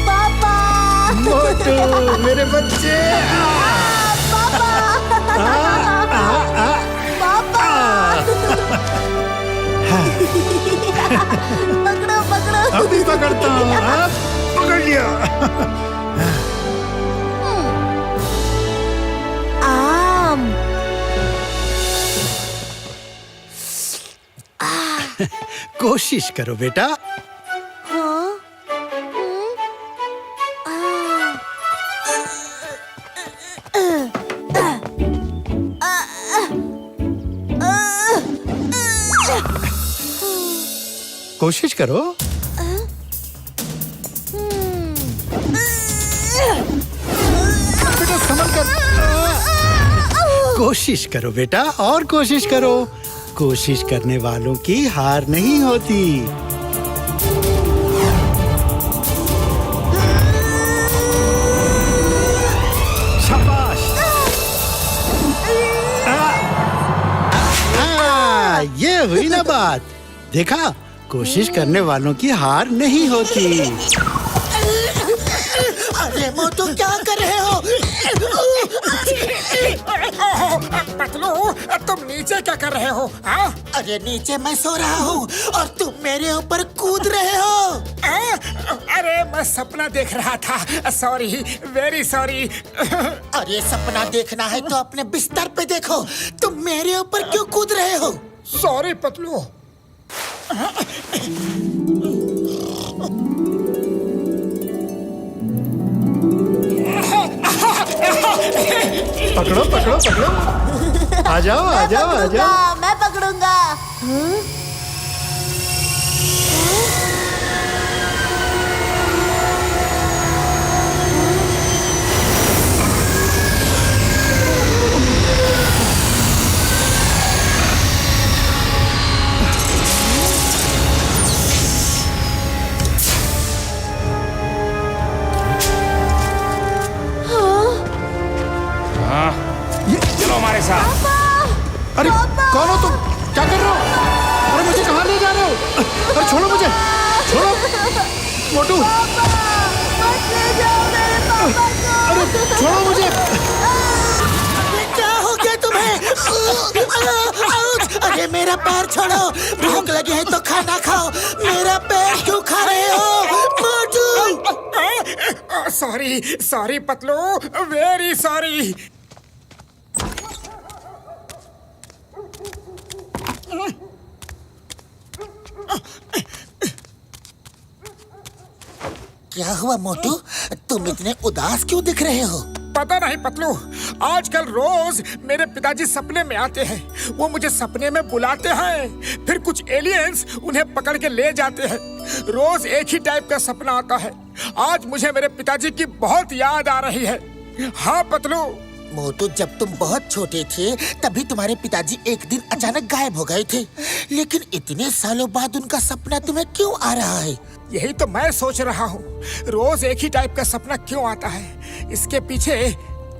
पापा, मोटू मेरे बच्चे। पापा, पापा, पकड़ो पकड़ो। अभी पकड़ता हूँ। पकड़ लिया। आम। कोशिश करो बेटा। हाँ? कोशिश करो। बेटा संभल कर। कोशिश करो बेटा, और कोशिश करो। कोशिश करने वालों की हार नहीं होती। शाबाश। ये हुई ना बात। देखा, कोशिश करने वालों की हार नहीं होती। अरे मोटू क्या कर रहे हो? पतलू, तुम नीचे क्या कर रहे हो? अरे नीचे मैं सो रहा हूँ और तुम मेरे ऊपर कूद रहे हो। अरे मैं सपना देख रहा था। Sorry, very sorry. अरे सपना देखना है तो अपने बिस्तर पे देखो। तुम मेरे ऊपर क्यों कूद रहे हो? सॉरी पतलू। पकड़ो पकड़ो पकड़ो। आ जाओ आ जाओ आ जाओ। मैं पकड़ूंगा। चलो हमारे साथ। अरे कौन हो तुम? क्या कर रहे हो? अरे मुझे कहाँ ले जा रहे हो? अरे छोड़ो मुझे, छोड़ो। मोटू, मत ले जाओ मेरे पापा को। अरे छोड़ो मुझे। क्या हो गया तुम्हें? अरे मेरा पैर छोड़ो। भूख लगी है तो खाना खाओ। मेरा पैर क्यों खा रहे हो? Motu. Sorry sorry Patlu, very sorry. क्या हुआ मोटू? तुम इतने उदास क्यों दिख रहे हो? पता नहीं पतलू, आजकल रोज मेरे पिताजी सपने में आते हैं। वो मुझे सपने में बुलाते हैं, फिर कुछ एलियंस उन्हें पकड़ के ले जाते हैं। रोज एक ही टाइप का सपना आता है। आज मुझे मेरे पिताजी की बहुत याद आ रही है। हाँ पतलू। मोटू, जब तुम बहुत छोटे थे तभी तुम्हारे पिताजी एक दिन अचानक गायब हो गए थे। लेकिन इतने सालों बाद उनका सपना तुम्हें क्यों आ रहा है? यही तो मैं सोच रहा हूँ, रोज एक ही टाइप का सपना क्यों आता है? इसके पीछे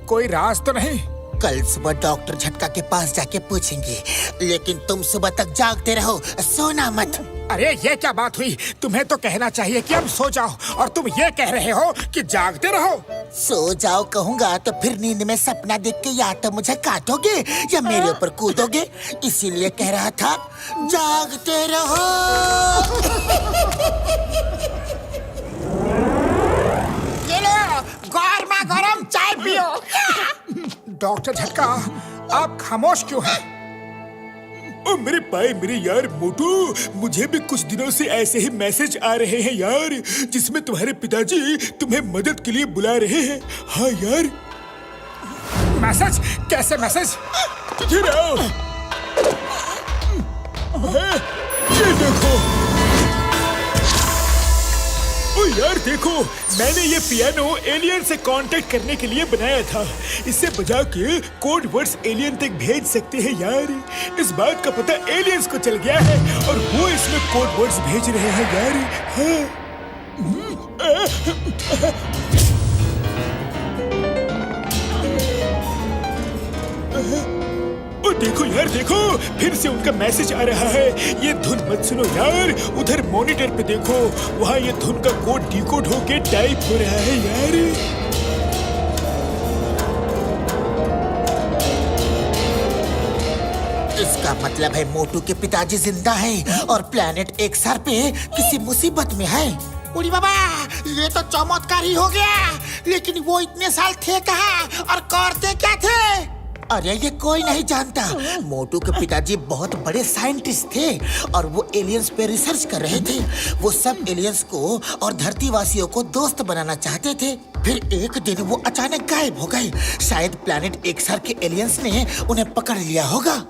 कोई राज तो नहीं? कल सुबह डॉक्टर झटका के पास जाके पूछेंगे। लेकिन तुम सुबह तक जागते रहो, सोना मत। अरे ये क्या बात हुई? तुम्हें तो कहना चाहिए कि अब सो जाओ, और तुम ये कह रहे हो कि जागते रहो। सो जाओ कहूँगा तो फिर नींद में सपना देख के या तो मुझे काटोगे या मेरे ऊपर कूदोगे। इसीलिए कह रहा था जागते रहो। ये लो, गर्मा गरम चाय पियो। डॉक्टर झटका, आप खामोश क्यों हैं? ओ मेरे भाई, मेरे यार मोटू, मुझे भी कुछ दिनों से ऐसे ही मैसेज आ रहे हैं यार, जिसमें तुम्हारे पिताजी तुम्हें मदद के लिए बुला रहे हैं। हाँ यार। मैसेज? कैसे मैसेज? इधर आओ। ये देखो। ओ यार देखो, मैंने ये पियानो एलियन से कांटेक्ट करने के लिए बनाया था। इसे बजा के कोड वर्ड्स एलियन तक भेज सकते हैं यार। इस बात का पता एलियंस को चल गया है और वो इसमें कोड वर्ड्स भेज रहे हैं यार। हाँ। ओ देखो यार देखो, फिर से उनका मैसेज आ रहा है। ये धुन मत सुनो यार, उधर मॉनिटर पे देखो, वहाँ ये धुन का कोड डिकोड होके टाइप हो रहा है यार। इसका मतलब है मोटू के पिताजी जिंदा हैं और प्लेनेट एक्सआर पे किसी मुसीबत में है। उड़ी बाबा, ये तो चमत्कार ही हो गया। लेकिन वो इतने साल थे कहाँ और करते क्या थे? अरे ये कोई नहीं जानता। मोटू के पिताजी बहुत बड़े साइंटिस्ट थे और वो एलियंस पे रिसर्च कर रहे थे। वो सब एलियंस को और धरतीवासियों को दोस्त बनाना चाहते थे। फिर एक दिन वो अचानक गायब हो गए। शायद प्लेनेट एक्सआर के एलियंस ने उन्हें पकड़ लिया होगा।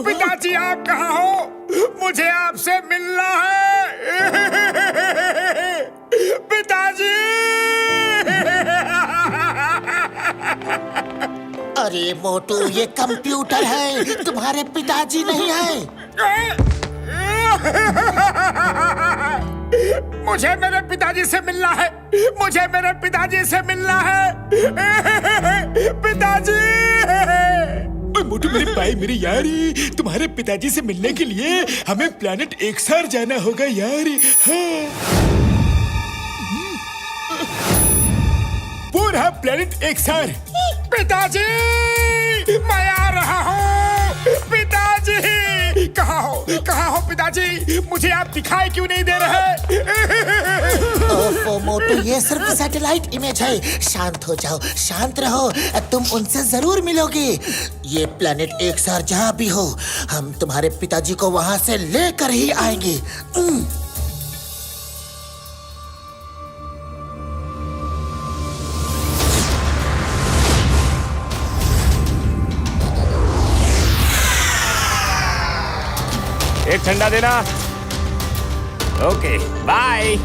पिताजी आप कहाँ हो? मुझे आपसे मिलना है। पिताजी! अरे मोटू, ये कंप्यूटर है, तुम्हारे पिताजी नहीं है। मुझे मेरे पिताजी से मिलना है। मुझे मेरे पिताजी से मिलना है। पिताजी! ओए मोटू मेरे भाई मेरी यारी, तुम्हारे पिताजी से मिलने के लिए हमें प्लेनेट एक्सआर जाना होगा यार। हाँ। वो रहा प्लेनेट एक्सआर। पिताजी! मैं आ रहा हूँ। पिताजी! कहाँ हो पिताजी? मुझे आप दिखाई क्यों नहीं दे रहे? ओफो मोटू, ये सिर्फ सैटेलाइट इमेज है। शांत हो जाओ, शांत रहो, तुम उनसे जरूर मिलोगे। ये प्लेनेट एक्सआर जहाँ भी हो, हम तुम्हारे पिताजी को वहाँ से लेकर ही आएंगे। एक ठंडा देना। Okay bye.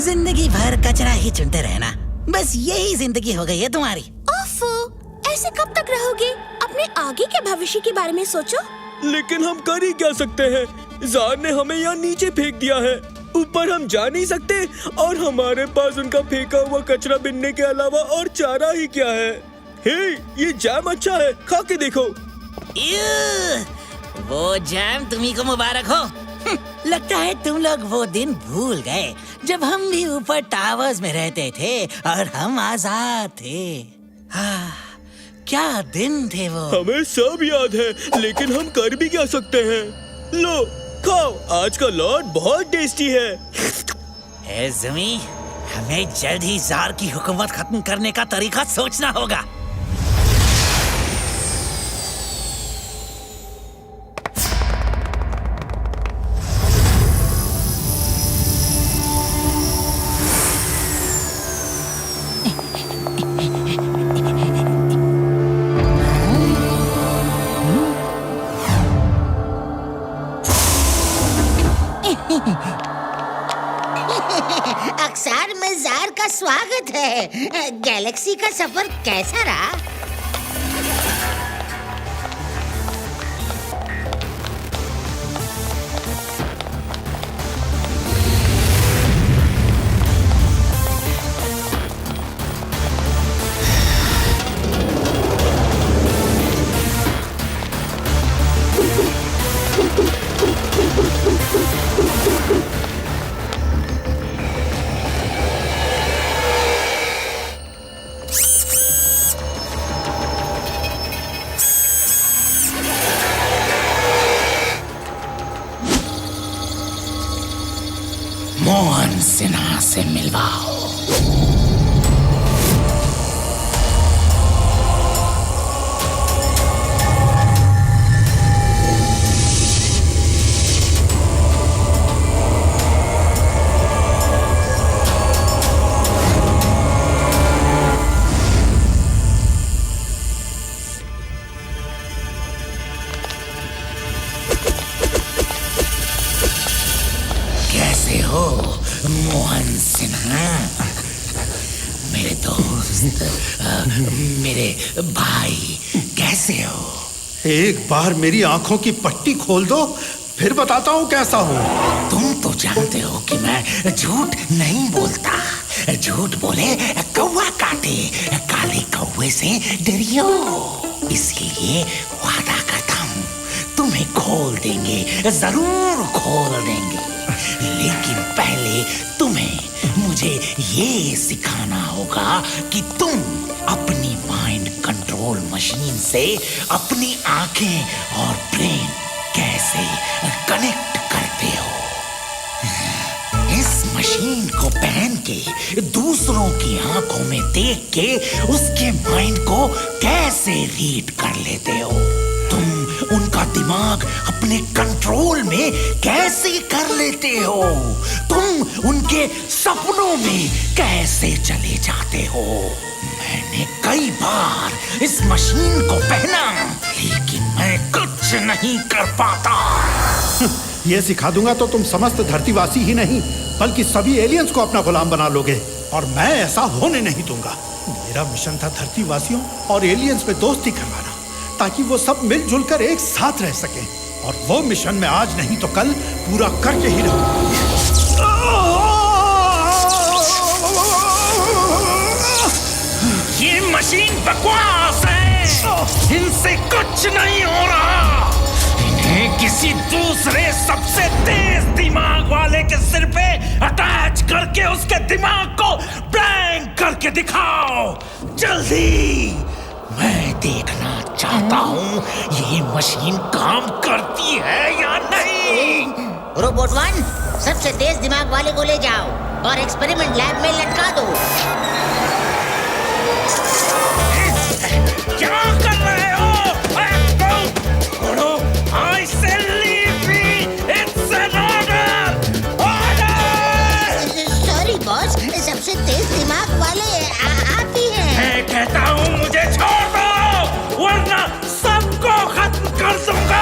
जिंदगी भर कचरा ही चुनते रहना, बस यही जिंदगी हो गई है तुम्हारी। ओफो, ऐसे कब तक रहोगे? अपने आगे के भविष्य के बारे में सोचो। लेकिन हम कर ही क्या सकते हैं? जार ने हमें यहाँ नीचे फेंक दिया है, ऊपर हम जा नहीं सकते और हमारे पास उनका फेंका हुआ कचरा बिनने के अलावा और चारा ही क्या है। हे, ये जैम अच्छा है, खा के देखो। वो जैम तुम्ही को मुबारक हो। लगता है तुम लोग वो दिन भूल गए जब हम भी ऊपर टावर्स में रहते थे और हम आजाद थे। क्या दिन थे वो। हमें सब याद है, लेकिन हम कर भी क्या सकते हैं। लो खाओ, आज का लॉट बहुत टेस्टी है। ज़मी, हमें जल्द ही जार की हुकूमत खत्म करने का तरीका सोचना होगा। अक्सर में जार का स्वागत है। गैलेक्सी का सफर कैसा रहा? से मिलवाओ। कैसे हो मोहन सिन्हा, मेरे दोस्त, मेरे भाई, कैसे हो? एक बार मेरी आंखों की पट्टी खोल दो, फिर बताता हूँ कैसा हूँ। तुम तो जानते हो कि मैं झूठ नहीं बोलता। झूठ बोले कौवा काटे, काले कौवे से डरियो। इसलिए वादा करता हूँ तुम्हें खोल देंगे, जरूर खोल देंगे। लेकिन पहले तुम्हें मुझे ये सिखाना होगा कि तुम अपनी माइंड कंट्रोल मशीन से अपनी आंखें और ब्रेन कैसे कनेक्ट करते हो। इस मशीन को पहन के दूसरों की आंखों में देख के उसके माइंड को कैसे रीड कर लेते हो। तुम उनका दिमाग अपने कंट्रोल में कैसे कर लेते हो। तुम उनके सपनों में कैसे चले जाते हो। मैंने कई बार इस मशीन को पहना, लेकिन मैं कुछ नहीं कर पाता। ये सिखा दूंगा तो तुम समस्त धरतीवासी ही नहीं बल्कि सभी एलियंस को अपना गुलाम बना लोगे, और मैं ऐसा होने नहीं दूंगा। मेरा मिशन था धरतीवासियों और एलियंस में दोस्ती करवाना, ताकि वो सब मिलजुल कर एक साथ रह सकें। और वो मिशन मैं आज नहीं तो कल पूरा करके ही रहूंगा। ये मशीन बकवास है, इनसे कुछ नहीं हो रहा। इन्हें किसी दूसरे सबसे तेज दिमाग वाले के सिर पे अटैच करके उसके दिमाग को ब्लैंक करके दिखाओ जल्दी। मैं देखना चाहता हूँ ये मशीन काम करती है या नहीं। रोबोट 1, सबसे तेज दिमाग वाले को ले जाओ और एक्सपेरिमेंट लैब में लटका दो। क्या कर रहे हो? I say leave me! It's an order! Order! Sorry boss, सबसे तेज दिमाग वाले आप ही हैं। मैं कहता हूँ मुझे छोड़ दो, वरना सबको खत्म कर दूंगा।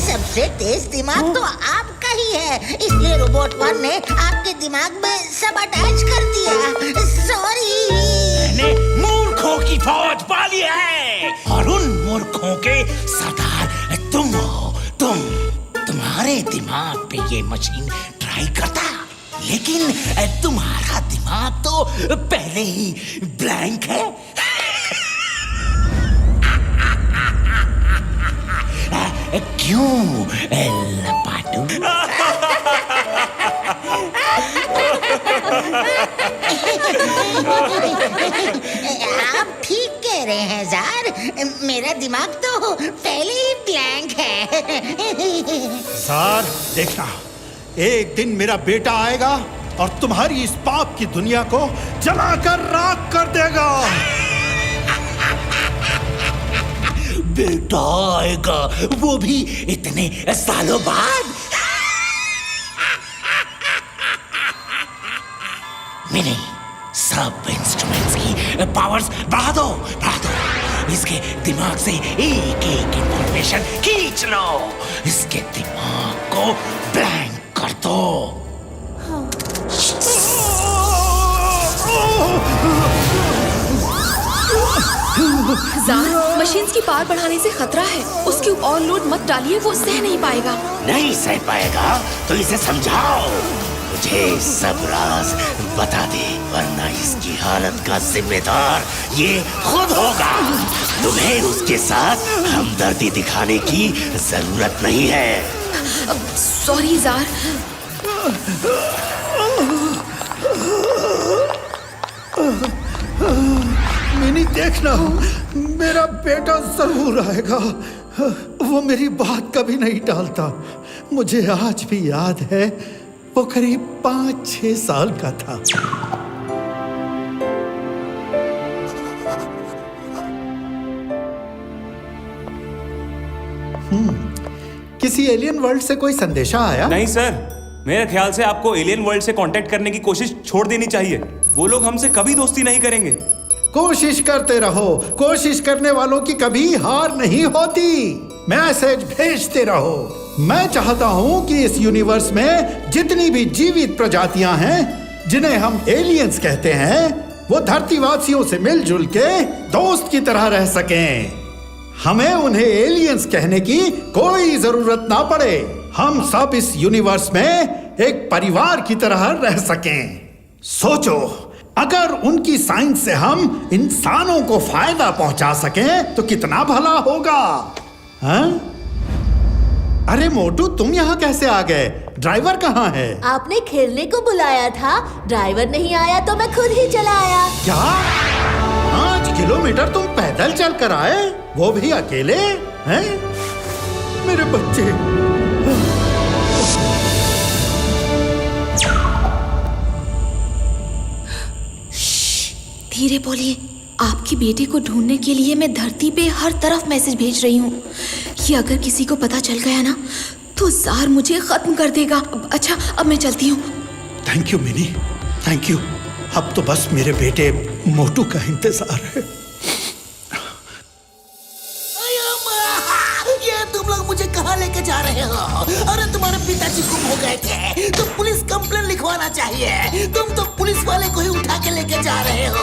सबसे तेज दिमाग तो आपका ही है, इसलिए रोबोट 1 ने आपके दिमाग में सब अटैच कर दिया। सॉरी। मैंने मूर्खों की फौज पाली है, और उन मूर्खों के सरदार तुम हो। तुम्हारे दिमाग पे ये मशीन ट्राई करता, लेकिन तुम्हारा दिमाग तो पहले ही ब्लैंक है। क्यों लपाटू? आप ठीक कह रहे हैं जार, मेरा दिमाग तो पहले ही ब्लैंक है। जार, देखना, एक दिन मेरा बेटा आएगा और तुम्हारी इस पाप की दुनिया को जलाकर राख कर देगा। बेटा आएगा, वो भी इतने सालों बाद। मिनी, सब इंस्ट्रूमेंट्स की पावर्स बढ़ा दो। इसके दिमाग से एक एक इंफॉर्मेशन खींच लो। इसके दिमाग को ब्लैंक कर दो। जार, मशीन्स की पावर बढ़ाने से खतरा है। उसके ऊपर और लोड मत डालिए, वो सह नहीं पाएगा। नहीं सह पाएगा तो इसे समझाओ। मुझे सब राज बता दे, वरना इसकी हालत का जिम्मेदार ये खुद होगा। तुम्हें उसके साथ हमदर्दी दिखाने की जरूरत नहीं है। Sorry jar. मिनी देखना, मेरा बेटा जरूर आएगा। वो मेरी बात कभी नहीं टालता। मुझे आज भी याद है, वो करीब 5-6 साल का था। किसी एलियन वर्ल्ड से कोई संदेशा आया? नहीं सर, मेरे ख्याल से आपको एलियन वर्ल्ड से कांटेक्ट करने की कोशिश छोड़ देनी चाहिए। वो लोग हमसे कभी दोस्ती नहीं करेंगे। कोशिश करते रहो, कोशिश करने वालों की कभी हार नहीं होती। मैसेज भेजते रहो। मैं चाहता हूँ कि इस यूनिवर्स में जितनी भी जीवित प्रजातियां हैं, जिन्हें हम एलियंस कहते हैं, वो धरतीवासियों से मिलजुल के दोस्त की तरह रह सकें। हमें उन्हें एलियंस कहने की कोई जरूरत ना पड़े। हम सब इस यूनिवर्स में एक परिवार की तरह रह सकें। सोचो, अगर उनकी साइंस से हम इंसानों को फायदा पहुंचा सकें तो कितना भला होगा। हाँ? अरे मोटू, तुम यहाँ कैसे आ गए? ड्राइवर कहाँ है? आपने खेलने को बुलाया था, ड्राइवर नहीं आया तो मैं खुद ही चला आया। क्या 5 किलोमीटर तुम पैदल चल कर आए, वो भी अकेले? हैं? मेरे बच्चे। धीरे बोलिए। आपकी बेटे को ढूंढने के लिए मैं धरती पे हर तरफ मैसेज भेज रही हूँ। ये अगर किसी को पता चल गया ना तो जार मुझे खत्म कर देगा। अच्छा, अब मैं चलती हूँ। Thank you mini, thank you. अब तो बस मेरे बेटे मोटू का इंतजार है। ये तुम लोग मुझे कहाँ लेके जा रहे हो? अरे तुम्हारे पिताजी गुम हो गए थे तो पुलिस कंप्लेन लिखवाना चाहिए। तुम तो पुलिस वाले को ही उठा के लेके जा रहे हो।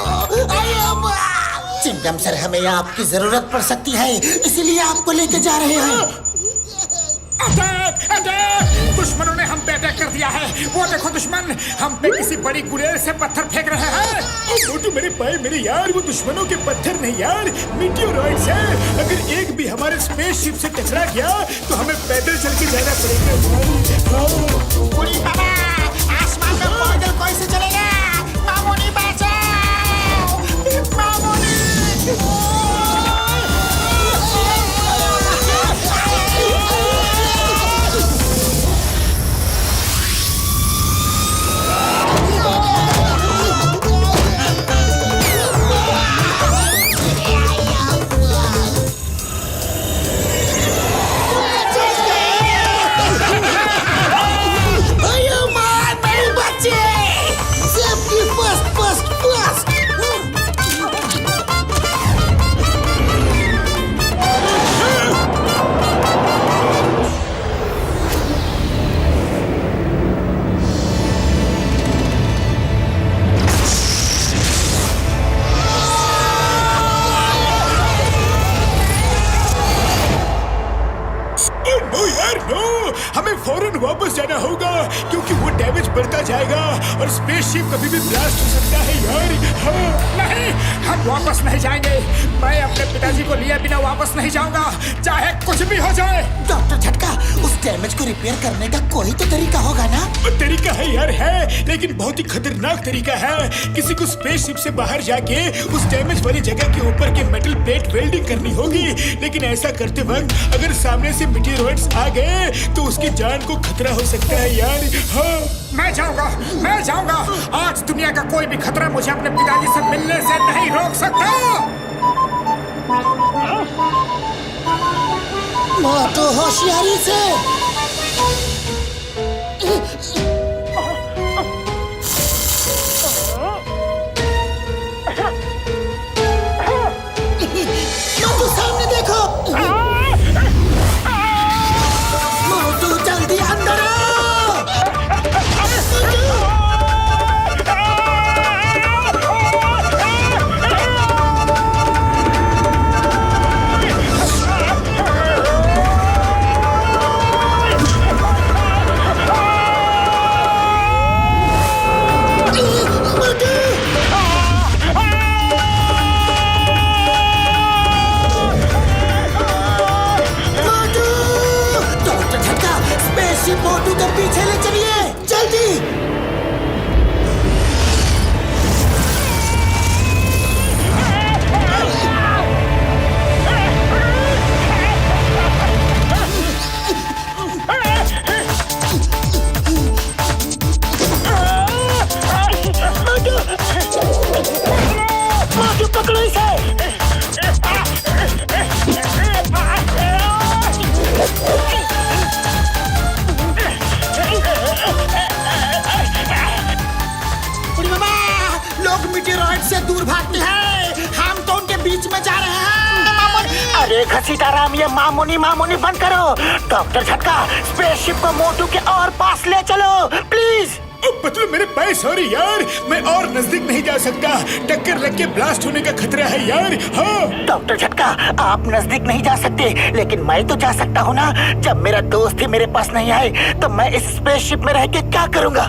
चिंगम सर, हमें आपकी जरूरत पड़ सकती है, इसीलिए आपको लेके जा रहे हैं। अटैक! अटैक! दुश्मनों ने हम पे अटैक कर दिया है। वो देखो दुश्मन हम पे किसी बड़ी गुलेर से पत्थर फेंक रहे हैं। मोटू मेरे भाई, मेरे यार, वो दुश्मनों के पत्थर नहीं यार, मीटियोराइट्स हैं। अगर एक भी हमारे स्पेसशिप से टकरा गया तो हमें पैदल चल के जाना पड़ेगा। बुरी बाबा, आसमान में पैदल कैसे चलेगा? मामूनी बचाओ! मामूनी! हमें फौरन वापस जाना होगा क्योंकि वो डैमेज बढ़ता जाएगा और स्पेसशिप कभी भी ब्लास्ट हो सकता है यार। हाँ, नहीं, हम वापस नहीं जाएंगे। मैं अपने पिताजी को लिए बिना वापस नहीं जाऊंगा, चाहे कुछ भी हो जाए। डॉक्टर झटका, उस डैमेज को रिपेयर करने का कोई तो तरीका होगा ना? तरीका है यार, है, लेकिन बहुत ही खतरनाक तरीका है। किसी को स्पेसशिप से बाहर जाके उस डैमेज वाली जगह के ऊपर के मेटल प्लेट वेल्डिंग करनी होगी। लेकिन ऐसा करते वक्त अगर सामने से मीटियोराइट्स आ गए तो उसकी जान को खतरा हो सकता है यार। हाँ, मैं जाऊंगा, मैं जाऊंगा। आज दुनिया का कोई भी खतरा मुझे अपने पिताजी से मिलने से नहीं रोक सकता। मोटू, होशियारी से। मोटू, सामने देखो। मोटू, जल्दी अंदर आओ। दूर भागते हैं। हम तो उनके बीच में जा रहे हैं। मामूनी, अरे घसीटाराम, ये मामूनी मामूनी बंद करो। डॉक्टर झटका, स्पेसशिप को मोटू के और पास ले चलो प्लीज। पतलू मेरे पास, सॉरी यार, मैं और नजदीक नहीं जा सकता। टक्कर लग के ब्लास्ट होने का खतरा है यार। हाँ डॉक्टर झटका, आप नजदीक नहीं जा सकते, लेकिन मैं तो जा सकता हूँ ना। जब मेरा दोस्त ही मेरे पास नहीं आए तो मैं इस स्पेसशिप में रह के क्या करूँगा?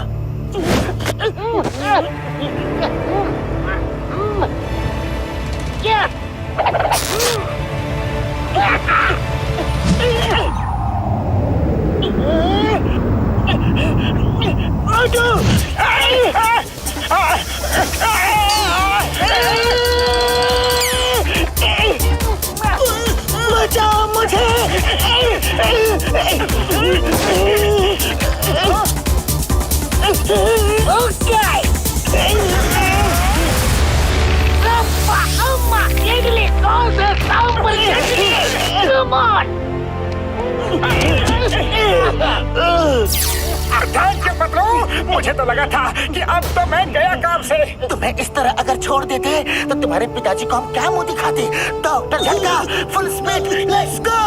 बचाओ मुझे। थैंक यू पतलू, मुझे तो लगा था कि अब तो मैं गया काम से। तुम्हें इस तरह अगर छोड़ देते तो तुम्हारे पिताजी को हम क्या मुंह दिखाते? डॉक्टर झटका, फुल स्पीड, लेट्स गो।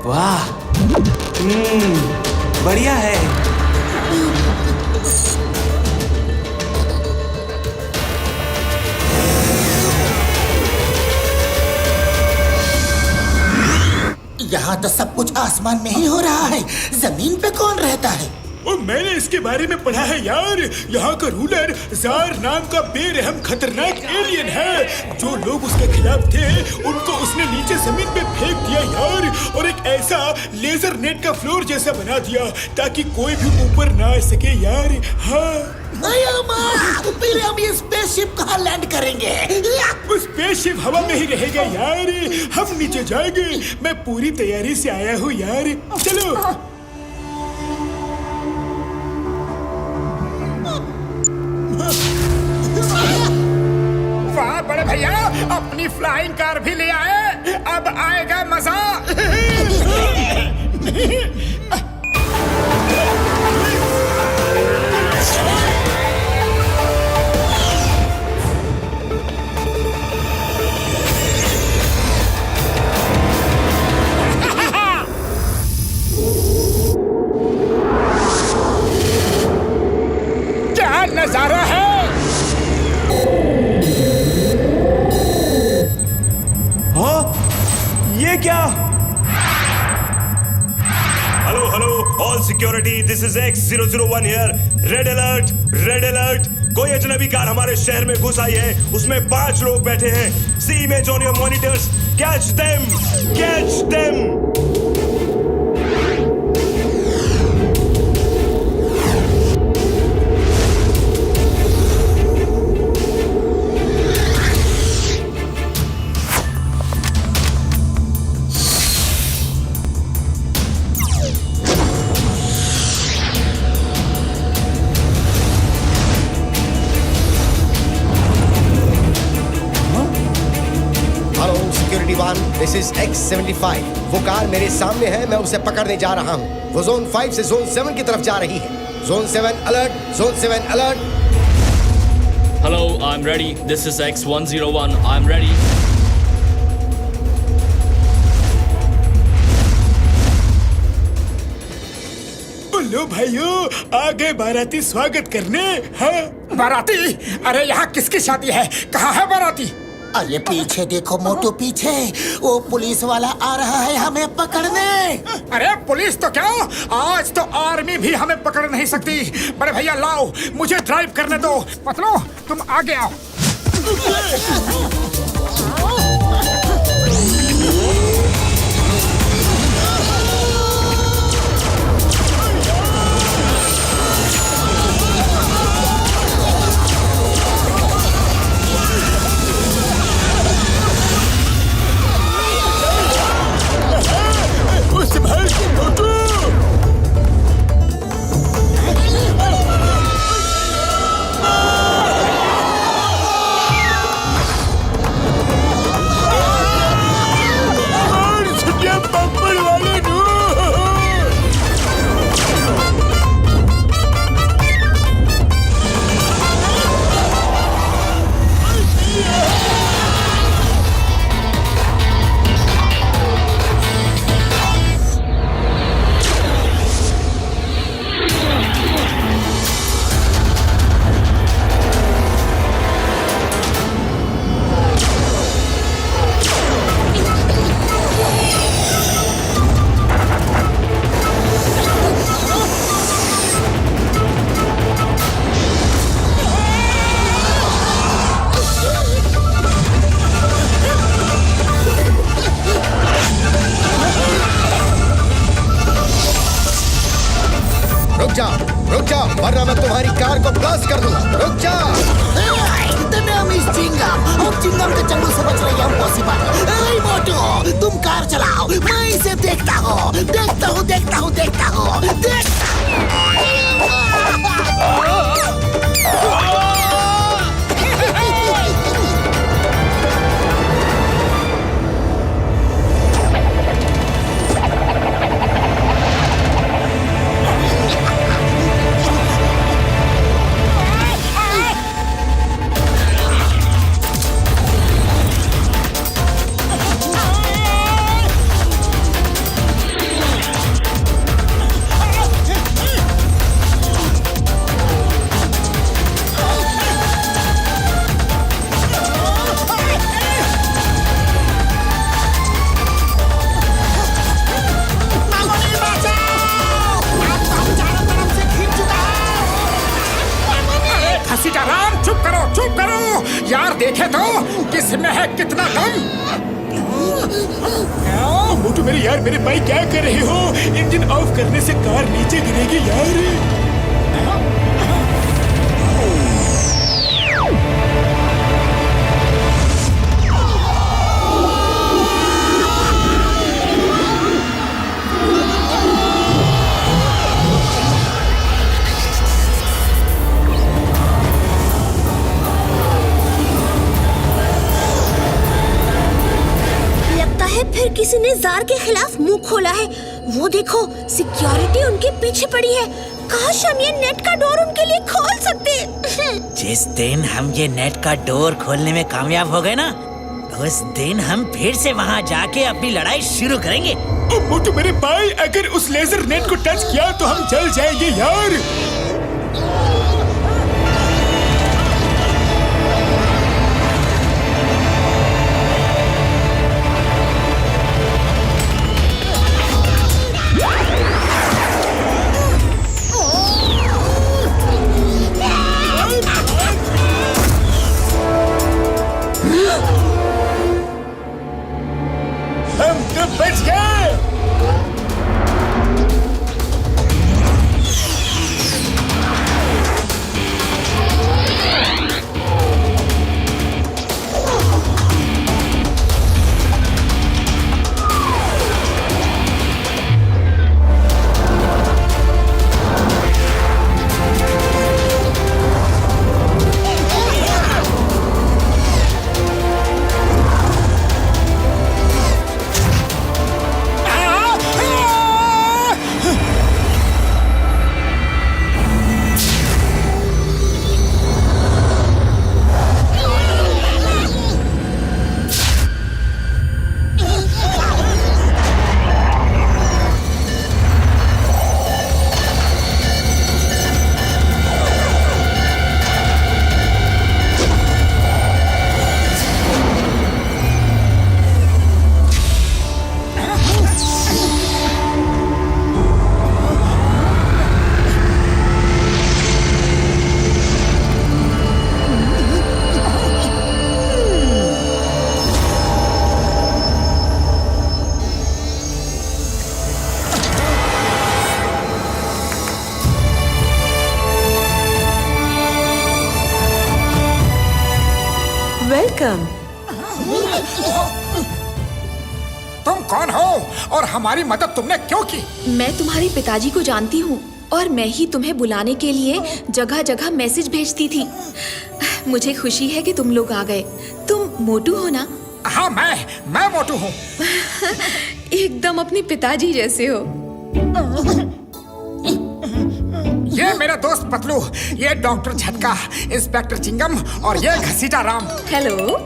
वाह, बढ़िया है। यहाँ तो सब कुछ आसमान में ही हो रहा है, जमीन पे कौन रहता है? और मैंने इसके बारे में पढ़ा है यार। यहाँ का रूलर जार नाम का बेरहम खतरनाक एलियन है। जो लोग उसके खिलाफ थे उनको उसने नीचे जमीन पे फेंक दिया यार, और एक ऐसा लेजर नेट का फ्लोर जैसा बना दिया ताकि कोई भी ऊपर ना आ सके यार। हाँ पहले हम ये स्पेसशिप कहाँ लैंड करेंगे? स्पेसशिप हवा में ही रहेगा यार, हम नीचे जाएंगे। मैं पूरी तैयारी से आया हूँ यार, चलो। वाह बड़े भैया, अपनी फ्लाइंग कार भी ले आए, अब आएगा मजा। क्या नजारा है। ये क्या? Hello all security, this is X-001 here. Red alert, red alert. कोई अजनबी कार हमारे शहर में घुस आई है, उसमें 5 लोग बैठे हैं। See image on your monitors, catch them, catch them. This is X-75। वो कार मेरे सामने है, मैं उसे पकड़ने जा रहा हूँ। वो जोन 5 से जोन 7 की तरफ जा रही है। Zone 7 alert, zone 7 alert. Hello, I'm ready. This is X-101. I'm ready. लो भाइयों, आ गए बाराती स्वागत करने। हाँ बाराती? अरे यहाँ किसकी शादी है? कहाँ है बाराती? अरे पीछे देखो मोटू, पीछे वो पुलिस वाला आ रहा है हमें पकड़ने। अरे पुलिस तो क्या, आज तो आर्मी भी हमें पकड़ नहीं सकती। बड़े भैया लाओ, मुझे ड्राइव करने दो। पतलू तुम आगे आओ। रुक जाओ, वरना मैं तुम्हारी कार को ब्लास्ट कर दूंगा। रुक जाओ। अब चिंगम के चंगुल से बच रही है पॉसिबल। ए मोटू, तुम कार चलाओ, मैं इसे देखता हूँ। चुप करो यार, देखे तो किसमें है कितना दम। मोटू मेरे यार, मेरे भाई क्या कर रहे हो? इंजन ऑफ करने से कार नीचे गिरेगी यार। फिर किसी ने जार के खिलाफ मुंह खोला है। वो देखो, सिक्योरिटी उनके पीछे पड़ी है। काश हम ये नेट का डोर उनके लिए खोल सकते। जिस दिन हम ये नेट का डोर खोलने में कामयाब हो गए ना, उस दिन हम फिर से वहाँ जाके अपनी लड़ाई शुरू करेंगे। मोटू मेरे भाई, अगर उस लेजर नेट को टच किया तो हम जल जाएंगे यार। वेलकम। तुम कौन हो और हमारी मदद तुमने क्यों की? मैं तुम्हारे पिताजी को जानती हूँ और मैं ही तुम्हें बुलाने के लिए जगह जगह मैसेज भेजती थी। मुझे खुशी है कि तुम लोग आ गए। तुम मोटू हो ना? हाँ, मैं मोटू हूँ। एकदम अपने पिताजी जैसे हो। ये मेरा दोस्त पतलू, ये डॉक्टर झटका, इंस्पेक्टर चिंगम और ये घसीटा राम। हेलो।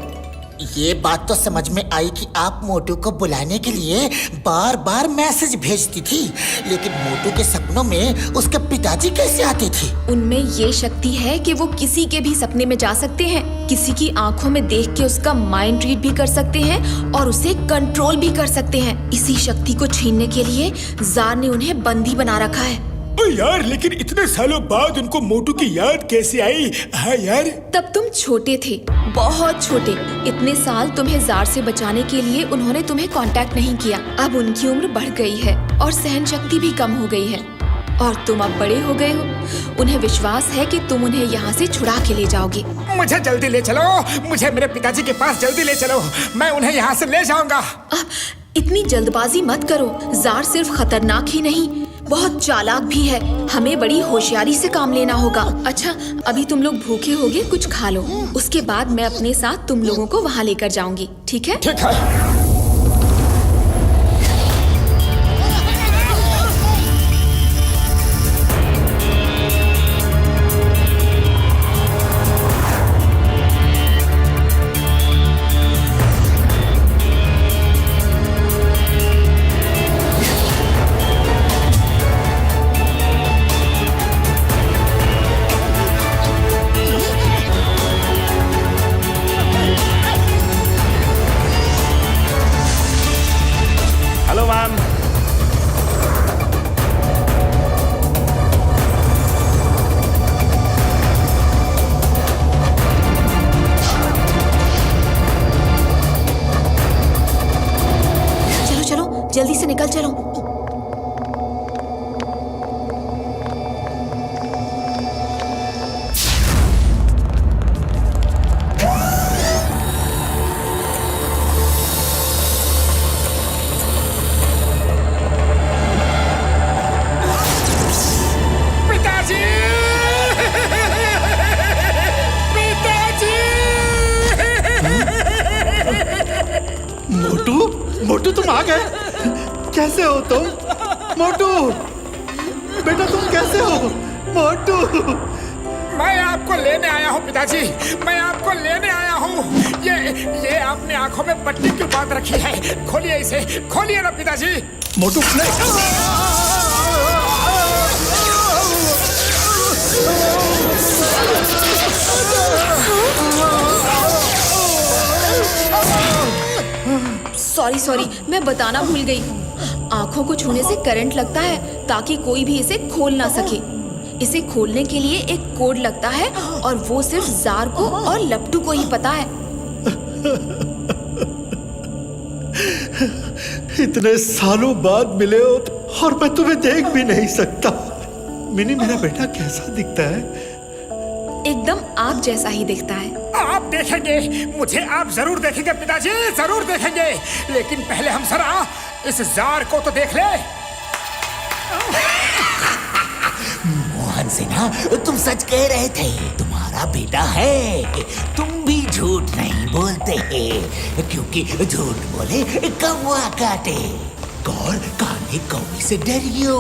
ये बात तो समझ में आई कि आप मोटू को बुलाने के लिए बार बार मैसेज भेजती थी, लेकिन मोटू के सपनों में उसके पिताजी कैसे आते थे? उनमें ये शक्ति है कि वो किसी के भी सपने में जा सकते हैं, किसी की आंखों में देख के उसका माइंड रीड भी कर सकते हैं और उसे कंट्रोल भी कर सकते हैं। इसी शक्ति को छीनने के लिए जार ने उन्हें बंदी बना रखा है। यार, लेकिन इतने सालों बाद उनको मोटू की याद कैसे आई? हाँ यार, तब तुम छोटे थे, बहुत छोटे। इतने साल तुम्हें जार से बचाने के लिए उन्होंने तुम्हें कांटेक्ट नहीं किया। अब उनकी उम्र बढ़ गई है और सहन शक्ति भी कम हो गई है। और तुम अब बड़े हो गए हो। उन्हें विश्वास है कि तुम उन्हें यहाँ से छुड़ा के ले जाओगे। मुझे जल्दी ले चलो, मुझे मेरे पिताजी के पास जल्दी ले चलो, मैं उन्हें यहाँ से ले जाऊंगा। इतनी जल्दबाजी मत करो। जार सिर्फ खतरनाक ही नहीं, बहुत चालाक भी है। हमें बड़ी होशियारी से काम लेना होगा। अच्छा, अभी तुम लोग भूखे होगे, कुछ खा लो। उसके बाद मैं अपने साथ तुम लोगों को वहाँ लेकर जाऊंगी, ठीक है? ठीक है। Hello ma'am. चलो चलो, जल्दी से निकल चलो। पिताजी! पिताजी! मोटू, मोटू तुम आ गए। कैसे हो तुम? मोटू बेटा, तुम कैसे हो? मोटू, मैं आपको लेने आया हूँ पिताजी, मैं आपको लेने आया हूँ। ये आपने आंखों में पट्टी क्यों बांध रखी है? खोलिए इसे, खोलिए ना पिताजी। मोटू नहीं। सॉरी, मैं बताना भूल गई। आंखों को छूने से करंट लगता है ताकि कोई भी इसे खोल ना सके। इसे खोलने के लिए एक कोड लगता है और वो सिर्फ जार को और लपटू को ही पता है। इतने सालों बाद मिले हो और मैं तुम्हें देख भी नहीं सकता। मिनी, मेरा बेटा कैसा दिखता है? एकदम आप जैसा ही दिखता है। आप देखेंगे, मुझे आप जरूर देखेंगे पिताजी, जरूर देखेंगे। लेकिन पहले हम जरा इस जार को तो देख ले। मोहन सिन्हा, तुम सच कह रहे थे, तुम्हारा बेटा है। तुम भी झूठ नहीं बोलते, क्योंकि झूठ बोले कौवा काटे। और काले कौवे से डरियो।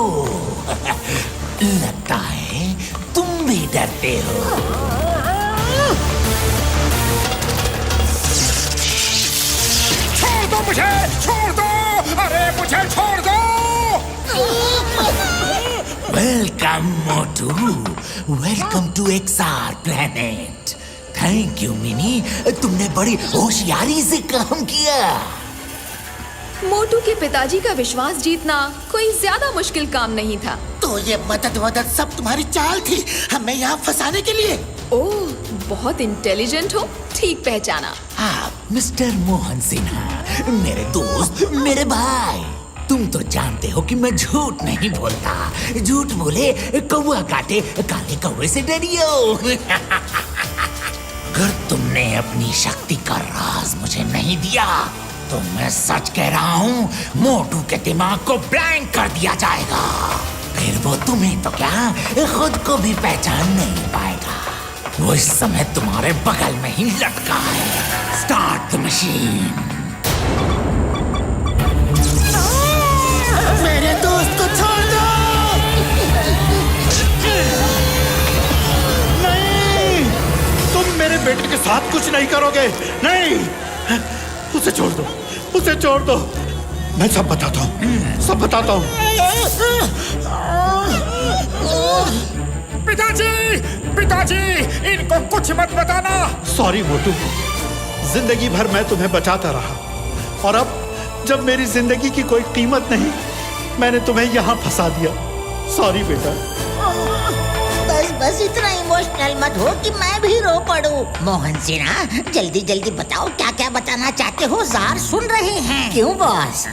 लगता है तुम भी डरते हो। छोड़ दो मुझे, छोड़ दो, अरे मुझे छोड़ दो। Welcome Motu, welcome to XR planet. Thank you Mini, तुमने बड़ी होशियारी से काम किया। मोटू के पिताजी का विश्वास जीतना कोई ज्यादा मुश्किल काम नहीं था। तो ये मदद सब तुम्हारी चाल थी, हमें यहाँ फंसाने के लिए। ओह, बहुत इंटेलिजेंट हो, ठीक पहचाना। आप मिस्टर मोहन सिन्हा, मेरे दोस्त, मेरे भाई। तुम तो जानते हो कि मैं झूठ नहीं बोलता। झूठ बोले कौवा काटे, काले कौवे से डरियो। अगर तुमने अपनी शक्ति का राज मुझे नहीं दिया तो मैं सच कह रहा हूँ, मोटू के दिमाग को ब्लैंक कर दिया जाएगा। फिर वो तुम्हें तो क्या, खुद को भी पहचान नहीं पाएगा। वो इस समय तुम्हारे बगल में ही लटका है। Start the machine. मेरे दोस्त को छोड़ दो। नहीं, तुम मेरे बेटे के साथ कुछ नहीं करोगे। नहीं, उसे छोड़ दो, उसे छोड़ दो। मैं सब बताता हूँ, सब बताता हूँ। पिताजी, पिताजी, इनको कुछ मत बताना। सॉरी मोटू, जिंदगी भर मैं तुम्हें बचाता रहा और अब जब मेरी जिंदगी की कोई कीमत नहीं, मैंने तुम्हें यहाँ फंसा दिया। सॉरी बेटा। बस इतना इमोशनल मत हो कि मैं भी रो पड़ूं। मोहन सिन्हा, जल्दी जल्दी बताओ क्या क्या बताना चाहते हो, जार सुन रहे हैं। क्यों बॉस?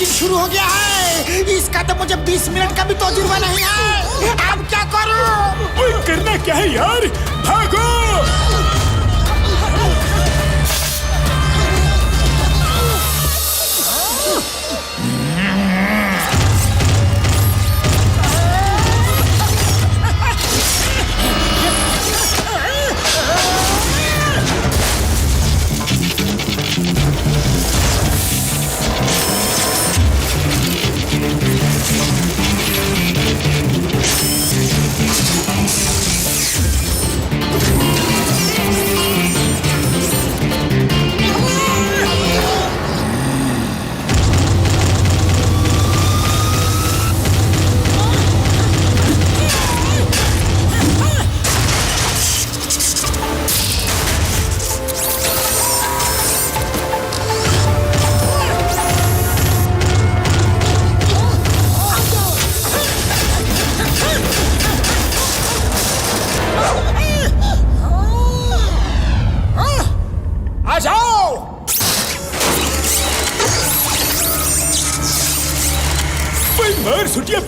इंजन शुरू हो गया है। इसका तो मुझे 20 मिनट का भी तजुर्बा नहीं है। अब क्या करूं? ओए, करना क्या है यार? भागो!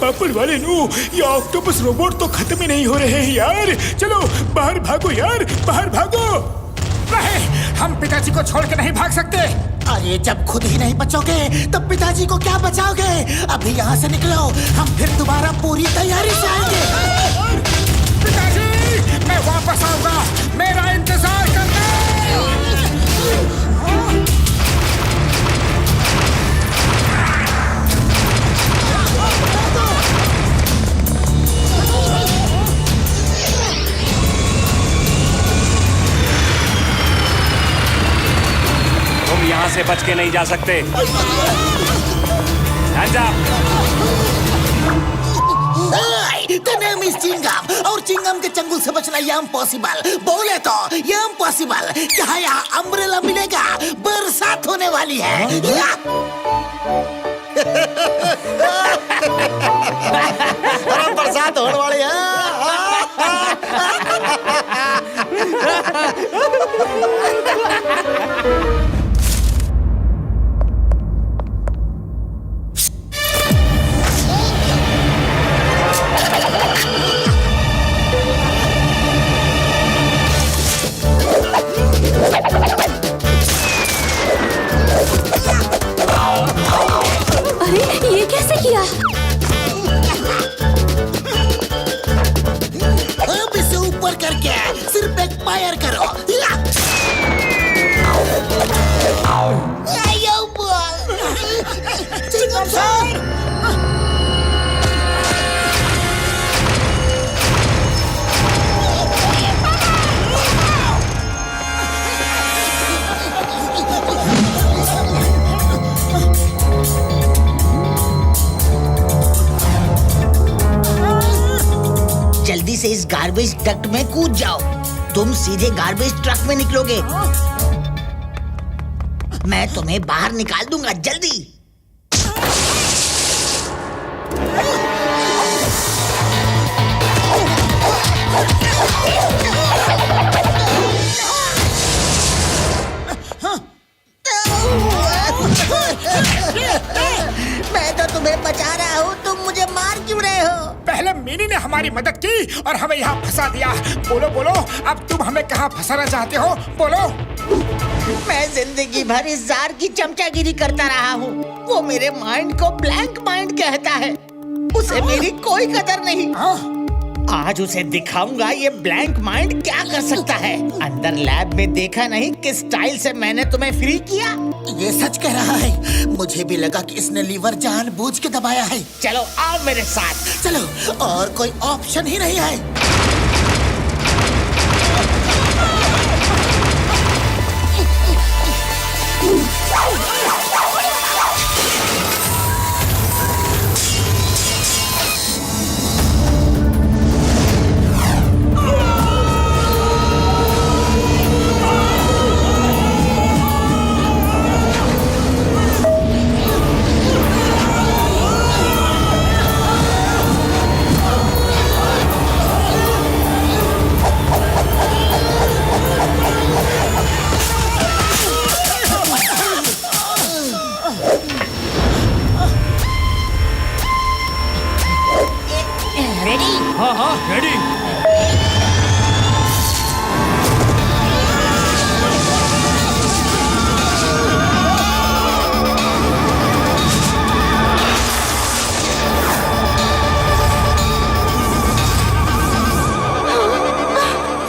पापड़ वाले नु, ये ऑक्टोपस रोबोट तो खत्म ही नहीं हो रहे हैं यार। चलो बाहर भागो यार, बाहर भागो। नहीं, हम पिताजी को छोड़ के नहीं भाग सकते। अरे जब खुद ही नहीं बचोगे तब पिताजी को क्या बचाओगे? अभी यहाँ से निकलो, हम फिर दोबारा पूरी तैयारी से आएंगे। पिताजी, मैं वापस आऊंगा, मेरा इंतजार करना। तुम यहाँ से बच के नहीं जा सकते। Hands up! The name is Chingam, और चिंगम के चंगुल से बचना ये इम्पॉसिबल। बोले तो ये इम्पॉसिबल। क्या यहाँ अम्ब्रेला मिलेगा? बरसात होने वाली है। अरे बरसात होने वाली है। अरे ये कैसे किया? अब इसे ऊपर करके सिर्फ एक फायर करो। चिंगम सर! जल्दी से इस गार्बेज डक्ट में कूद जाओ। तुम सीधे गार्बेज ट्रक में निकलोगे। मैं तुम्हें बाहर निकाल दूंगा, जल्दी। मैं तो तुम्हें बचा रहा हूँ, तुम मुझे मार क्यों रहे हो? पहले मिनी ने हमारी मदद की और हमें यहाँ फंसा दिया। बोलो बोलो, अब तुम हमें कहाँ फंसाना चाहते हो? बोलो। मैं जिंदगी भर इस जार की चमचागिरी करता रहा हूँ। वो मेरे माइंड को ब्लैंक माइंड कहता है। उसे मेरी कोई कदर नहीं। आज उसे दिखाऊंगा ये ब्लैंक माइंड क्या कर सकता है। अंदर लैब में देखा नहीं किस स्टाइल से मैंने तुम्हें फ्री किया। ये सच कह रहा है। मुझे भी लगा कि इसने लीवर जानबूझ के दबाया है। चलो आओ मेरे साथ। चलो, और कोई ऑप्शन ही नहीं है। हाँ हाँ रेडी।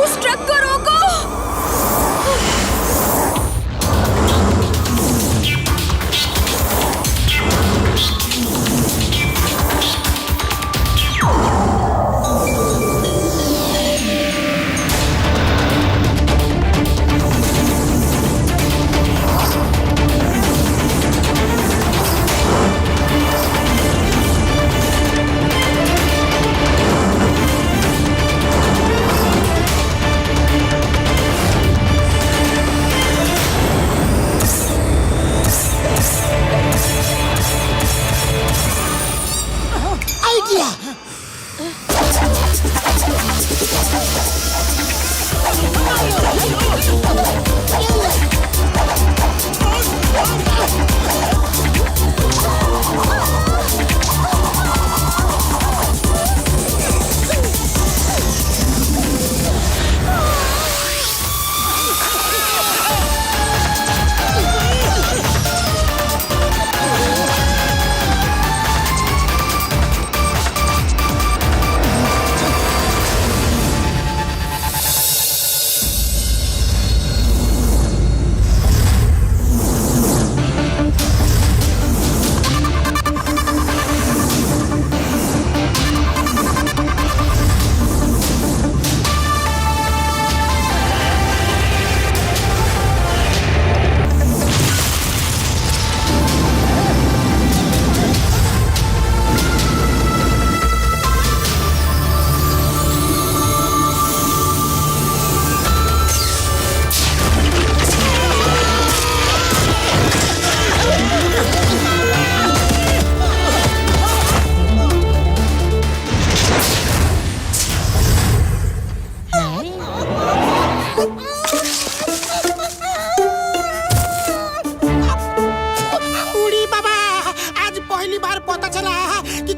उस ट्रक को रोको। आइडिया।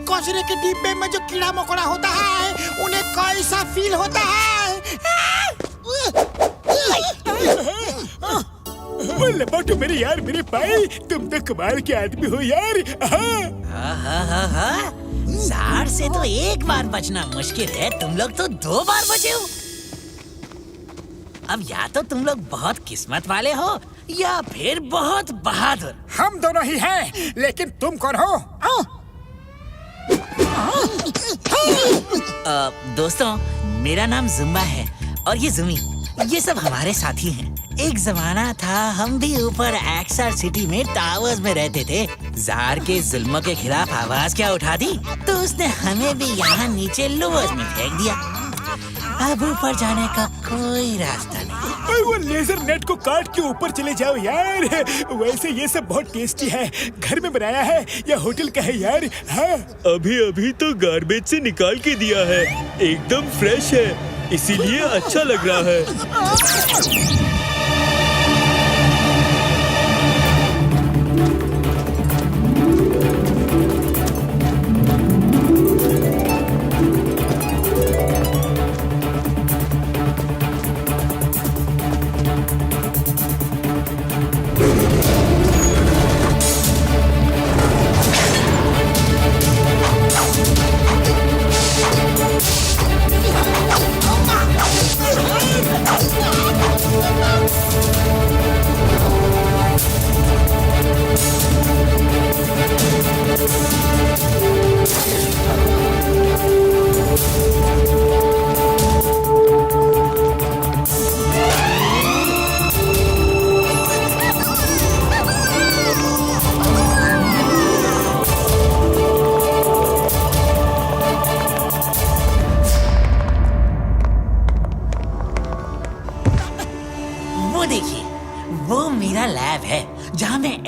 कचरे के डिब्बे में जो कीड़ा मकोड़ा होता है उन्हें कैसा फील होता है। लपटो मेरे यार मेरे भाई, तुम तो कमाल के आदमी हो यार। जार से तो एक बार बचना मुश्किल है, तुम लोग तो 2 बार बचे हो। अब या तो तुम लोग बहुत किस्मत वाले हो या फिर बहुत बहादुर। हम दोनों ही हैं, लेकिन तुम कौन हो? दोस्तों, मेरा नाम जुम्बा है और ये जुमी, ये सब हमारे साथी हैं। एक जमाना था हम भी ऊपर एक्सर सिटी में टावर्स में रहते थे। जार के जुल्म के खिलाफ आवाज क्या उठा दी तो उसने हमें भी यहाँ नीचे लोअर्स में फेंक दिया। अब ऊपर जाने का कोई रास्ता नहीं। वो लेजर नेट को काट के ऊपर चले जाओ यार। वैसे ये सब बहुत टेस्टी है, घर में बनाया है या होटल का है यार? हाँ, अभी अभी तो गार्बेज से निकाल के दिया है, एकदम फ्रेश है, इसीलिए अच्छा लग रहा है।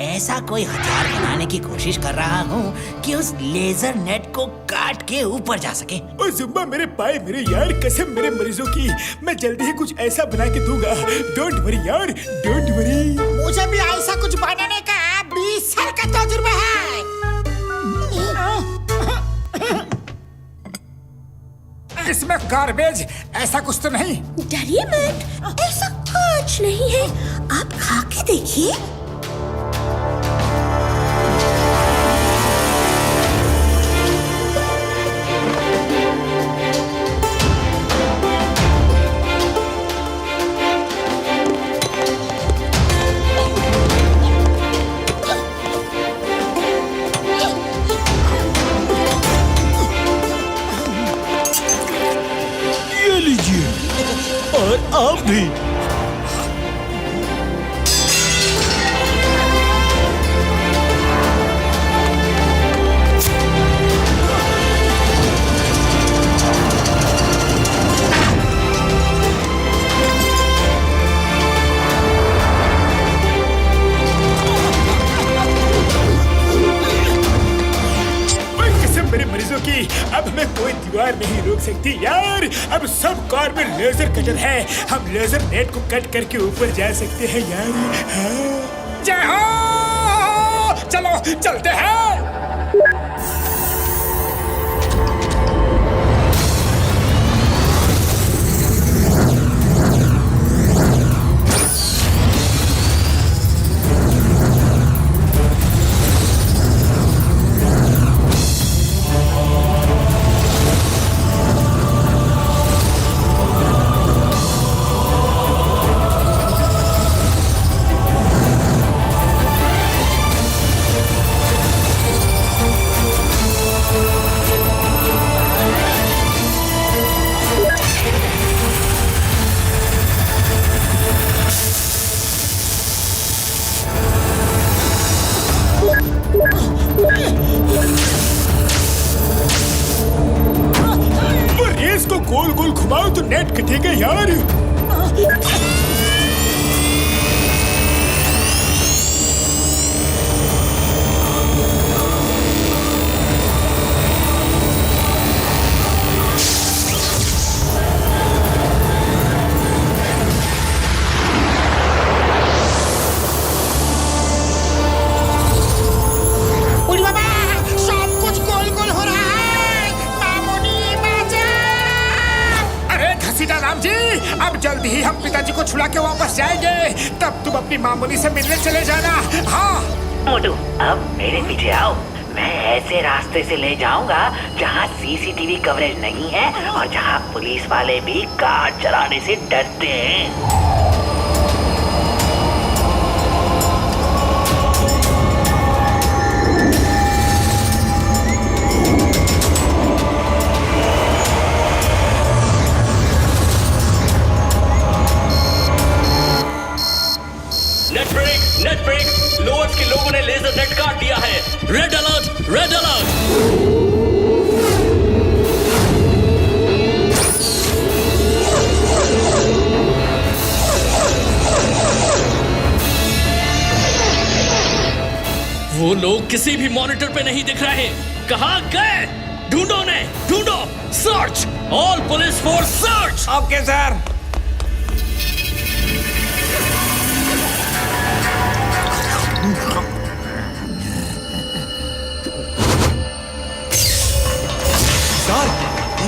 ऐसा कोई हथियार बनाने की कोशिश कर रहा हूँ कि उस लेजर नेट को काट के ऊपर जा सके। ओ जुम्बा मेरे भाई मेरे यार, कसम मेरे मरीजों की, मैं जल्दी ही कुछ ऐसा बना के दूंगा। डोंट वरी यार, डोंट वरी। मुझे भी ऐसा कुछ बनाने का 20 साल का तजुर्बा है। इसमें गार्बेज ऐसा कुछ तो नहीं? डरिए मत, ऐसा कुछ नहीं है, आप खा के देखिए। ये लीजिए, और आप भी। मेरे मरीजों की अब हमें कोई दीवार नहीं रोक सकती यार। अब सब कार में लेजर कटर है, हम लेजर नेट को कट करके ऊपर जा सकते हैं यार। हाँ। जय हो, चलो चलते हैं। इसको गोल गोल घुमाओ तो नेट कटेगा यार। अब जल्दी ही हम पिताजी को छुड़ा के वापस जाएंगे, तब तुम अपनी मामूली से मिलने चले जाना। हाँ मोटू, अब मेरे पीछे आओ, मैं ऐसे रास्ते से ले जाऊंगा जहाँ सीसीटीवी कवरेज नहीं है और जहाँ पुलिस वाले भी कार चलाने से डरते हैं। नेट ब्रेक, लोअर्स के लोगों ने लेजर नेट काट दिया है। Red alert, red alert. वो लोग किसी भी मॉनिटर पे नहीं दिख रहे। कहाँ गए? ढूंढो ने, ढूंढो। Search, all police force search. Okay sir.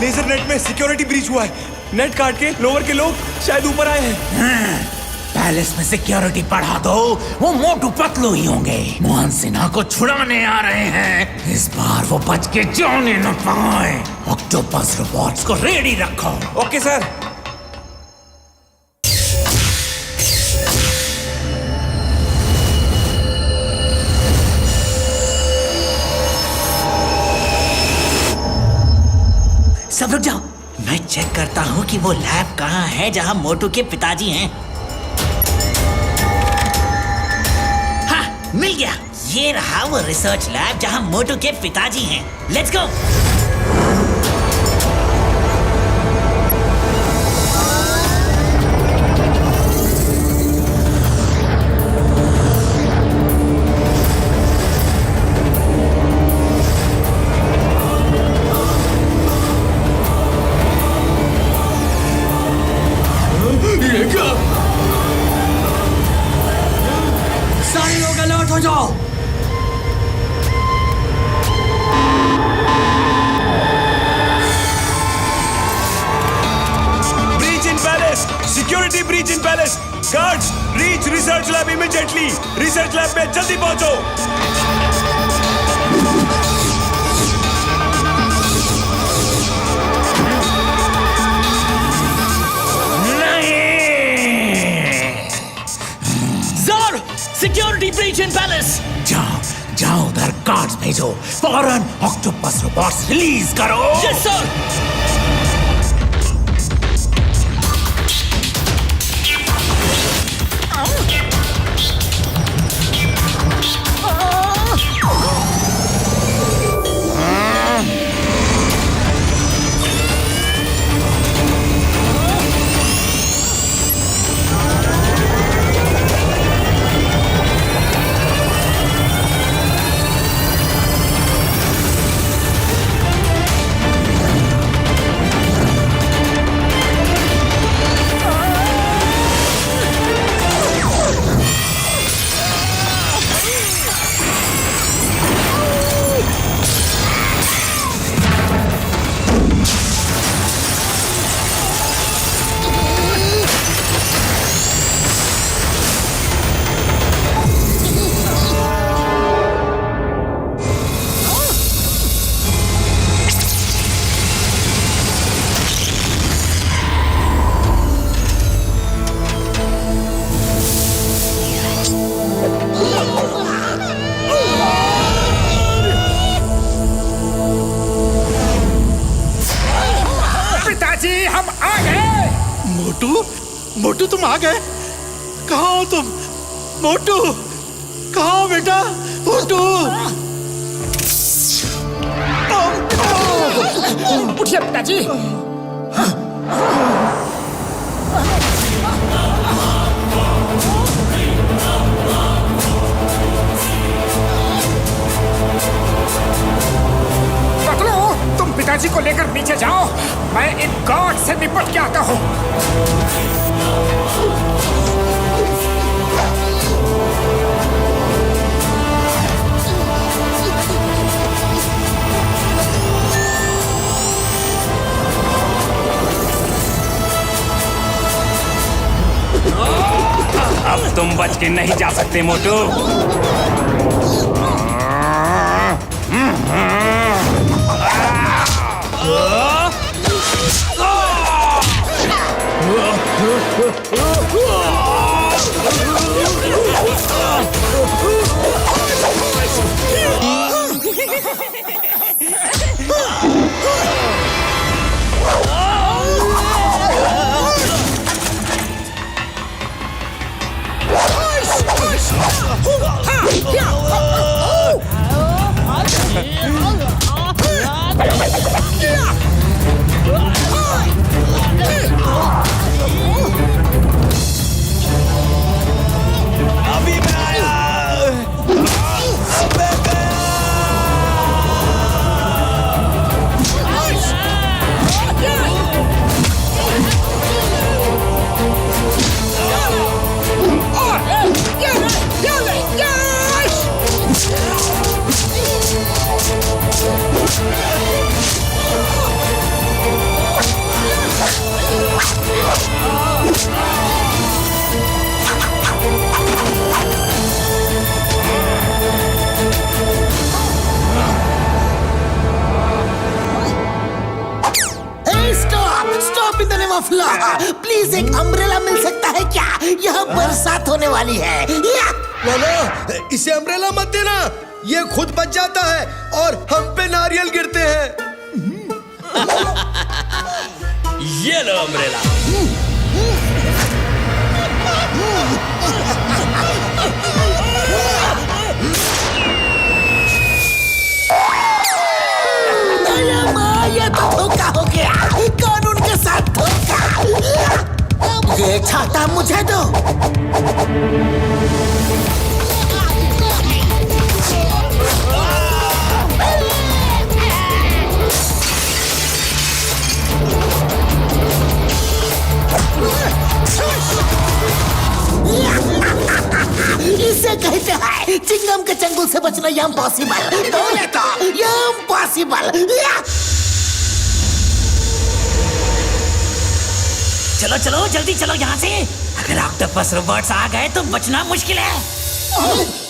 Laser net में सिक्योरिटी ब्रीच हुआ है। नेट काट के लोअर के लोग शायद ऊपर आए हैं। पैलेस में सिक्योरिटी बढ़ा दो, वो मोटू पतलू ही होंगे। मोहन सिन्हा को छुड़ाने आ रहे हैं। इस बार वो बच के जाने न पाए। ऑक्टोपस रोबोट्स को रेडी रखो। Okay sir. सब रुक जाओ, मैं चेक करता हूँ कि वो लैब कहाँ है जहाँ मोटू के पिताजी हैं। हाँ, मिल गया। ये रहा वो रिसर्च लैब जहाँ मोटू के पिताजी हैं। Let's go. सारे लोग अलर्ट हो जाओ। Security breach in palace. Guards, reach research lab immediately. Research lab में जल्दी पहुंचो। Security breach in palace. जाओ जाओ उधर गार्ड्स भेजो, फौरन ऑक्टोपस रोबोट्स रिलीज करो। Yes sir. मोटू तुम आ गए? कहाँ हो तुम? मोटू कहाँ हो बेटा? मोटू उठिए पिताजी। पकड़ो, तुम पिताजी को लेकर नीचे जाओ, मैं इन गार्ड से निपट के आता हूँ। अब तुम बच के नहीं जा सकते मोटू। अभी मैं आया। प्लीज एक अम्ब्रेला मिल सकता है क्या? यह बरसात होने वाली है। बोलो, इसे अम्ब्रेला मत देना, ये खुद बच जाता है और हम पे नारियल गिरते हैं। ये लो अम्ब्रेला। ये तो धोखा हो गया, कानून के साथ धोखा। ये छाता मुझे दो। इसे कहते हैं चिंगम के चंगुल से बचना इम्पॉसिबल। बोले तो इम्पॉसिबल। चलो चलो जल्दी चलो यहाँ से। अगर ऑक्टोपस रोबोट्स आ गए तो बचना मुश्किल है।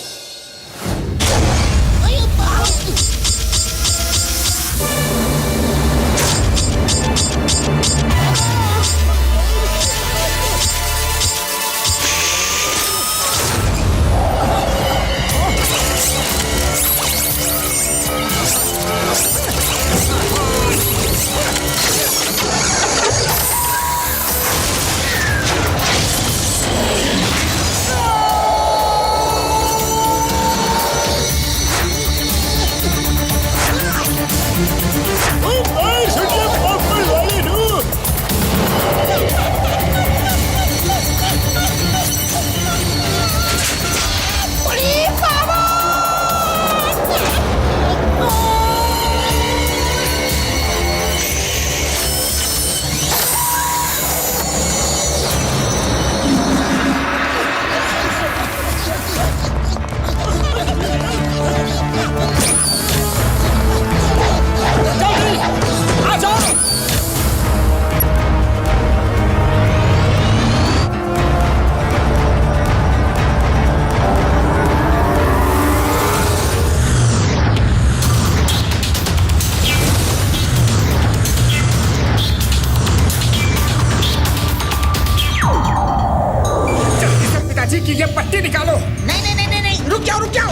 की ये पट्टी निकालो। नहीं, रुक जाओ।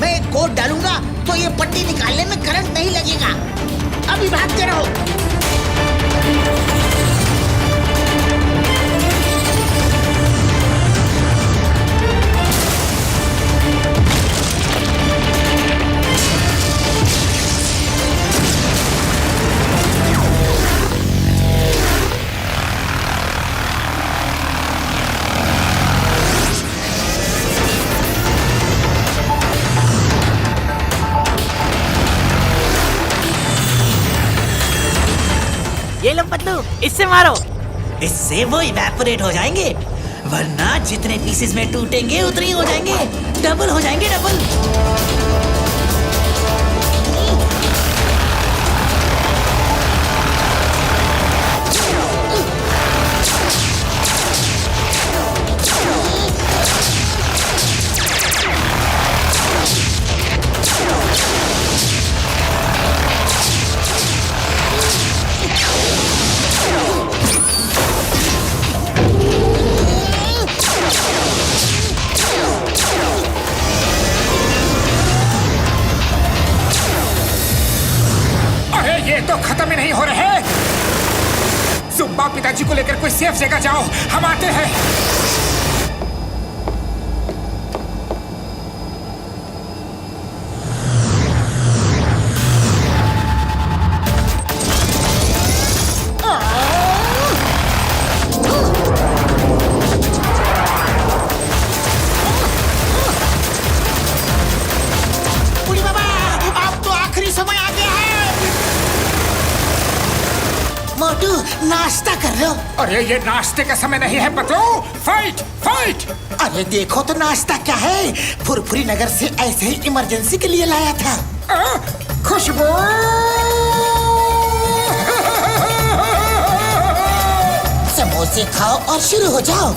मैं एक कोड डालूंगा तो ये पट्टी निकालने में करंट नहीं लगेगा। अभी भागते रहो। ये लो पतलू, इससे मारो। इससे वो इवेपोरेट हो जाएंगे, वरना जितने पीसेस में टूटेंगे उतने ही हो जाएंगे। डबल हो जाएंगे, डबल। ये तो खत्म ही नहीं हो रहे। जुम्बा, पिताजी को लेकर कोई सेफ जगह जाओ, हम आते हैं। बुढ़ी बाबा, अब तो आखिरी समय आ गया है। मोटू, नाश्ता कर लो। अरे ये नाश्ते का समय नहीं है पतलू। Fight fight. अरे देखो तो नाश्ता क्या है, फुरफुरी नगर से ऐसे ही इमरजेंसी के लिए लाया था। खुशबू। समोसे खाओ और शुरू हो जाओ।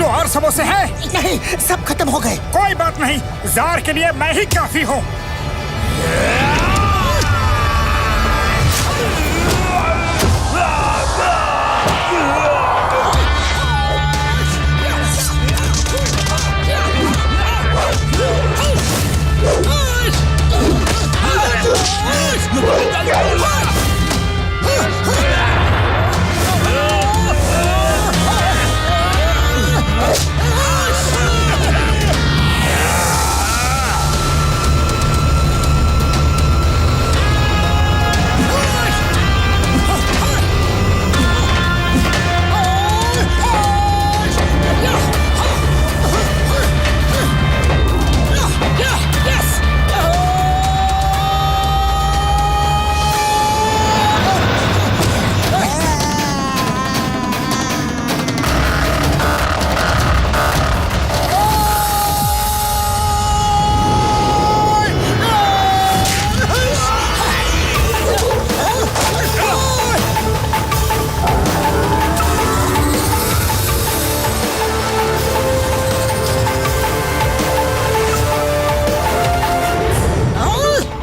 लड्डू और समोसे हैं? नहीं, सब खत्म हो गए। कोई बात नहीं, जार के लिए मैं ही काफी हूँ।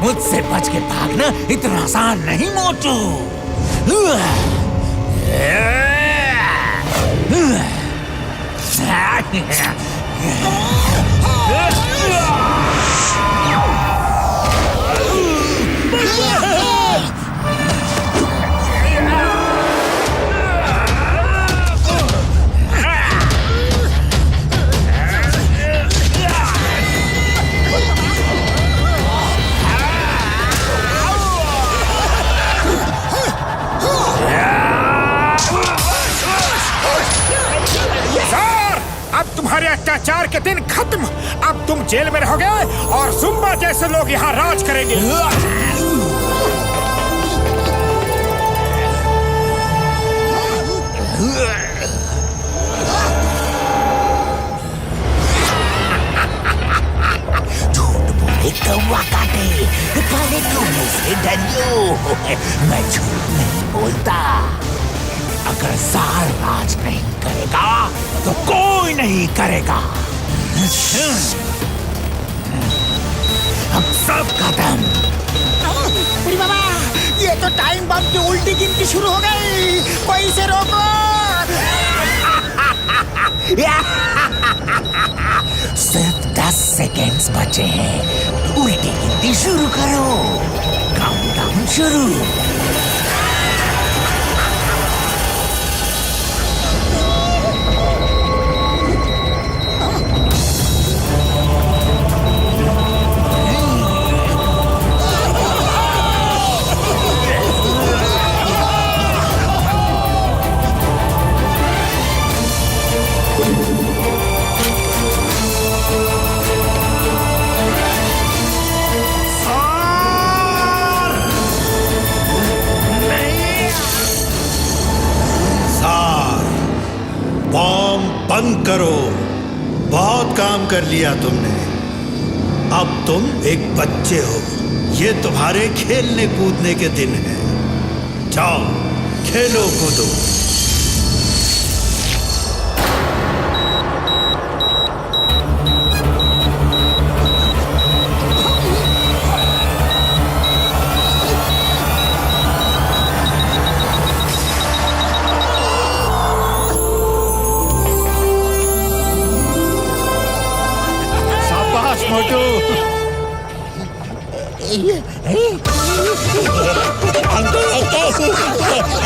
मुझसे बच के भागना इतना आसान नहीं मोटू। तुम्हारे अत्याचार के दिन खत्म। अब तुम जेल में रहोगे और जुम्बा जैसे लोग यहाँ राज करेंगे। झूठ बोले कौवा काटे, काले कौवे से डरियो। मैं झूठ नहीं बोलता। अगर जार राज नहीं करेगा तो कोई नहीं करेगा। अब सब खत्म। बुढ़ी बाबा, ये तो टाइम बम की उल्टी गिनती शुरू हो गई। कोई इसे रोको। सिर्फ 10 सेकेंड्स बचे हैं। उल्टी गिनती शुरू करो। काउंटडाउन शुरू। बंद करो। बहुत काम कर लिया तुमने। अब तुम एक बच्चे हो। ये तुम्हारे खेलने कूदने के दिन हैं। जाओ खेलो कूदो। मोटू।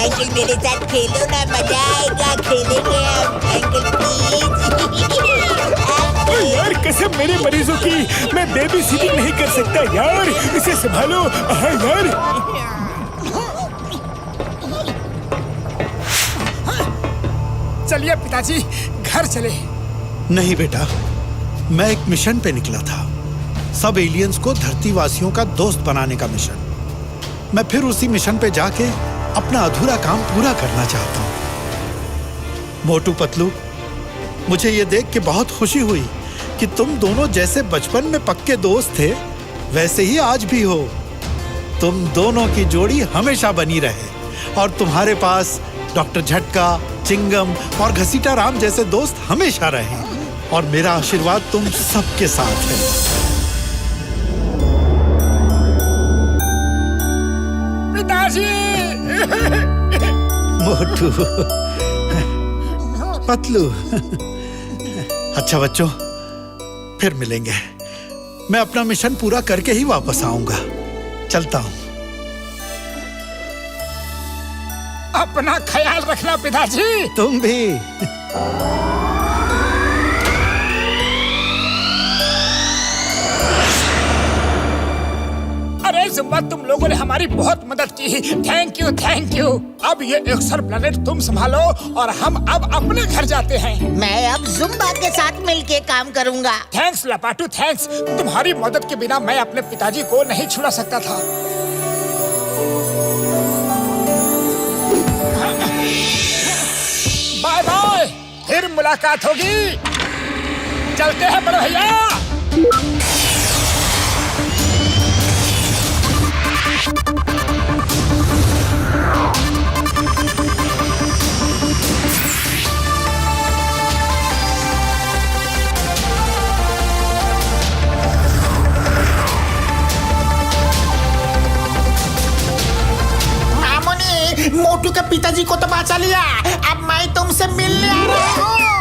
अंकल मेरे साथ खेलो ना, मजा आएगा। खेलेंगे अब अंकल प्लीज। यार कसम मेरे मरीजों की, मैं बेबी सिटिंग नहीं कर सकता यार। इसे संभालो। हाँ यार। चलिए पिताजी, घर चले। नहीं बेटा, मैं एक मिशन पे निकला था। सब एलियंस को धरतीवासियों का दोस्त बनाने का मिशन। मैं फिर उसी मिशन पे जाके अपना अधूरा काम पूरा करना चाहता हूँ। मोटू पतलू, मुझे ये देख के बहुत खुशी हुई कि तुम दोनों जैसे बचपन में पक्के दोस्त थे, वैसे ही आज भी हो। तुम दोनों की जोड़ी हमेशा बनी रहे और तुम्हारे पास डॉक्टर झटका, चिंगम और घसीटा राम जैसे दोस्त हमेशा रहें और मेरा आशीर्वाद तुम सबके साथ है। पिताजी। मोटू, पतलू। अच्छा बच्चों, फिर मिलेंगे। मैं अपना मिशन पूरा करके ही वापस आऊंगा। चलता हूं। अपना ख्याल रखना पिताजी। तुम भी। अरे जुम्मा, तुम लोगों ने हमारी बहुत मदद की। Thank you, thank you. अब ये एक्सर प्लेनेट तुम संभालो और हम अब अपने घर जाते हैं। मैं अब जुम्बा के साथ मिलके काम करूंगा। Thanks Lapatu, thanks. तुम्हारी मदद के बिना मैं अपने पिताजी को नहीं छुड़ा सकता था। बाय बाय, फिर मुलाकात होगी। चलते हैं बड़े भैया। मामूनी, मोटू के पिताजी को तो बचा लिया। अब मैं तुमसे मिलने आ रहा हूँ।